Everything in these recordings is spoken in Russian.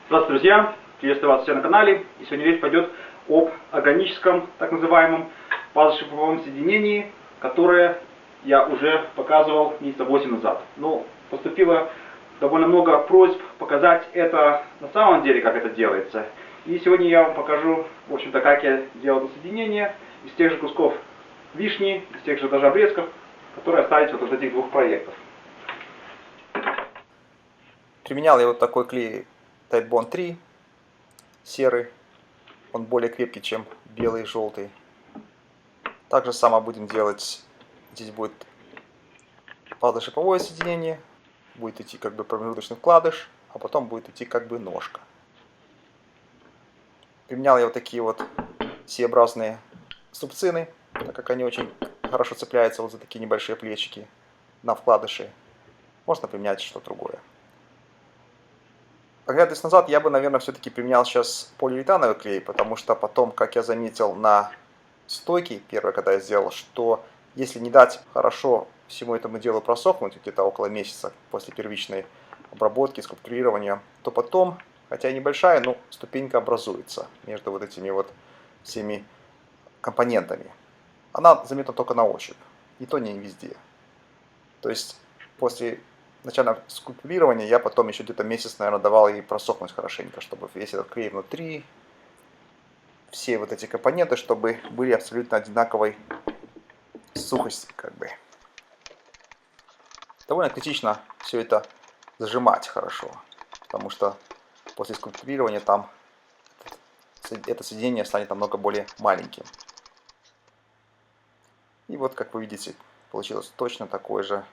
Здравствуйте, друзья! Приветствую вас все на канале. И сегодня речь пойдет об органическом, так называемом, пазошиповом соединении, которое я уже показывал месяца 8 назад. Но поступило довольно много просьб показать это на самом деле, как это делается. И сегодня я вам покажу, в общем-то, как я делал это соединение из тех же кусков вишни, из тех же даже обрезков, которые остались вот от этих двух проектов. Применял я вот такой клей Titebond 3, серый. Он более крепкий, чем белый и желтый. Также само будем делать. Здесь будет пазошиповое соединение. Будет идти как бы промежуточный вкладыш, а потом будет идти как бы ножка. Применял я вот такие вот C-образные субцины, так как они очень хорошо цепляются вот за такие небольшие плечики на вкладыши. Можно применять что-то другое. Оглядываясь назад, я бы, наверное, все-таки применял сейчас полиуретановый клей, потому что потом, как я заметил на стойке, первое, когда я сделал, что если не дать хорошо всему этому делу просохнуть, где-то около месяца после первичной обработки, скульптурирования, то потом, хотя и небольшая, но ступенька образуется между вот этими вот всеми компонентами. Она заметна только на ощупь, и то не везде. То есть после начального скульптурирования я потом еще где-то месяц, наверное, давал ей просохнуть хорошенько, чтобы весь этот клей внутри, все вот эти компоненты, чтобы были абсолютно одинаковой сухости, как бы. Довольно критично все это зажимать хорошо, потому что после скульптурирования там это соединение станет намного более маленьким. И вот, как вы видите, получилось точно такое же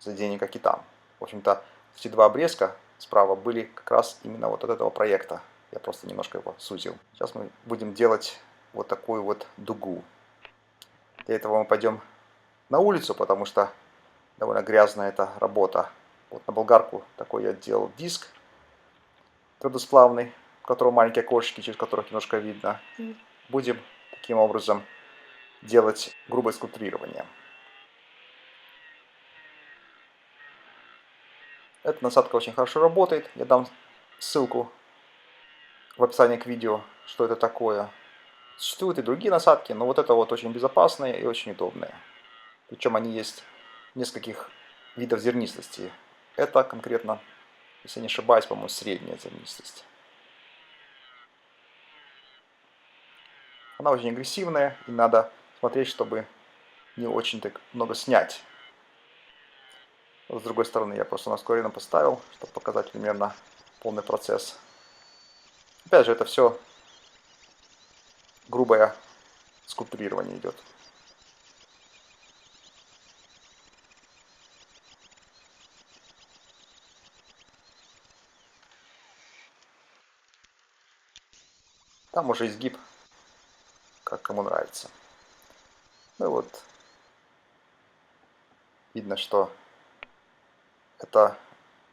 соединение, как и там. В общем-то, эти два обрезка справа были как раз именно вот от этого проекта. Я просто немножко его сузил. Сейчас мы будем делать вот такую вот дугу. Для этого мы пойдем на улицу, потому что довольно грязная эта работа. Вот на болгарку такой я делал диск твердосплавный, в котором маленькие окошечки, через которых немножко видно. Будем таким образом делать грубое скульптурирование. Эта насадка очень хорошо работает. Я дам ссылку в описании к видео, что это такое. Существуют и другие насадки, но вот это вот очень безопасные и очень удобные. Причем они есть нескольких видов зернистости. Это конкретно, если не ошибаюсь, по-моему, средняя зернистость. Она очень агрессивная, и надо смотреть, чтобы не очень так много снять. С другой стороны, я просто на ускоренно поставил, чтобы показать примерно полный процесс. Опять же, это все грубое скульптурирование идет. Там уже изгиб, как кому нравится. Ну и вот, видно, что это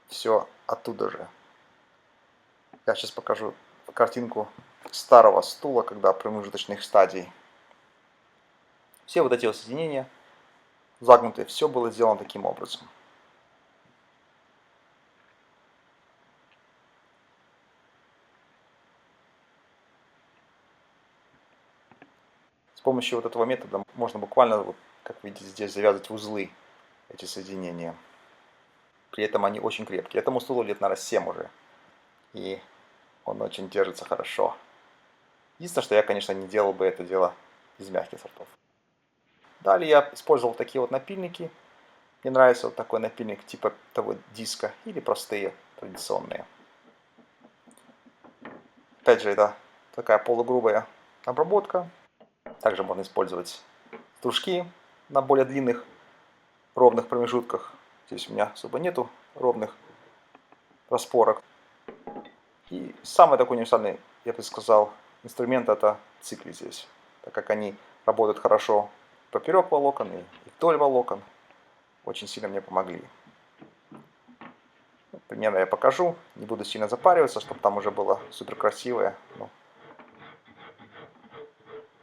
все оттуда же. Я сейчас покажу картинку старого стула, когда промежуточных стадий. Все вот эти вот соединения загнутые, все было сделано таким образом. С помощью вот этого метода можно буквально, вот, как видите, здесь завязывать в узлы эти соединения. При этом они очень крепкие. Этому стулу лет, наверное, 7 уже. И он очень держится хорошо. Единственное, что я, конечно, не делал бы это дело из мягких сортов. Далее я использовал такие вот напильники. Мне нравится вот такой напильник типа того диска или простые, традиционные. Опять же, это такая полугрубая обработка. Также можно использовать стружки на более длинных, ровных промежутках. Здесь у меня особо нету ровных распорок. И самый такой универсальный, я бы сказал, инструмент это цикли здесь. Так как они работают хорошо поперек волокон и вдоль волокон. Очень сильно мне помогли. Примерно я покажу. Не буду сильно запариваться, чтобы там уже было супер красивое. Ну,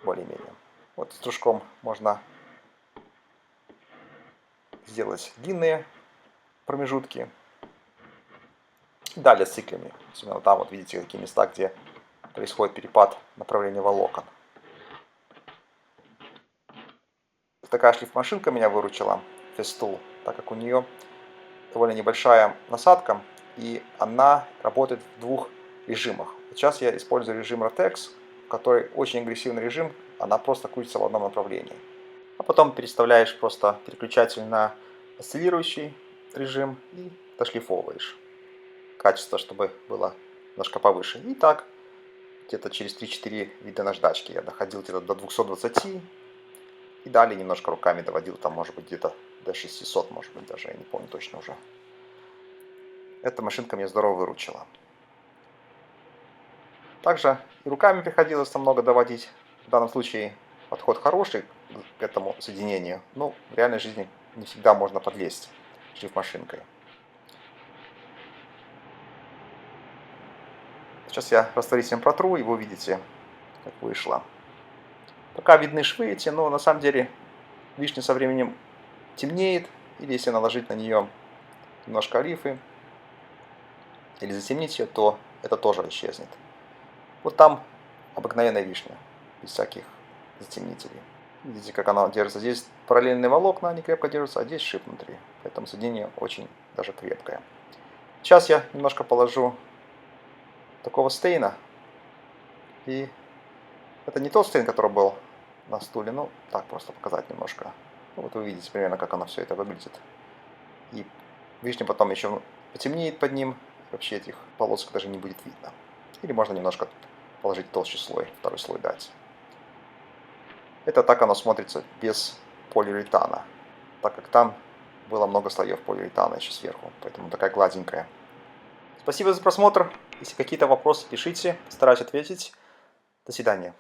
более-менее. Вот стружком можно сделать длинные промежутки. Далее с циклами. Особенно там вот видите такие места, где происходит перепад направления волокон. Такая шлифмашинка меня выручила, Festool, так как у нее довольно небольшая насадка, и она работает в двух режимах. Сейчас я использую режим Rotex, который очень агрессивный режим, она просто крутится в одном направлении. А потом переставляешь просто переключатель на осциллирующий режим и дошлифовываешь качество, чтобы было немножко повыше. И так, где-то через 3-4 вида наждачки я доходил где-то до 220, и далее немножко руками доводил, там может быть где-то до 600, может быть даже, я не помню точно уже. Эта машинка мне здорово выручила. Также и руками приходилось там много доводить. В данном случае подход хороший к этому соединению, но в реальной жизни не всегда можно подлезть шлифмашинкой. Сейчас я растворителем протру, и вы видите, как вышло. Пока видны швы эти, но на самом деле вишня со временем темнеет, или если наложить на нее немножко олифы, или затемнить ее, то это тоже исчезнет. Вот там обыкновенная вишня, без всяких затемнителей. Видите, как она держится. Здесь параллельные волокна, они крепко держатся, а здесь шип внутри. Поэтому соединение очень даже крепкое. Сейчас я немножко положу такого стейна. И это не тот стейн, который был на стуле, ну так просто показать немножко. Ну, вот вы видите примерно, как оно все это выглядит. И вишня потом еще потемнеет под ним. Вообще этих полосок даже не будет видно. Или можно немножко положить толще слой, второй слой дать. Это так оно смотрится без полиуретана, так как там было много слоев полиуретана еще сверху, поэтому такая гладенькая. Спасибо за просмотр. Если какие-то вопросы, пишите, постараюсь ответить. До свидания.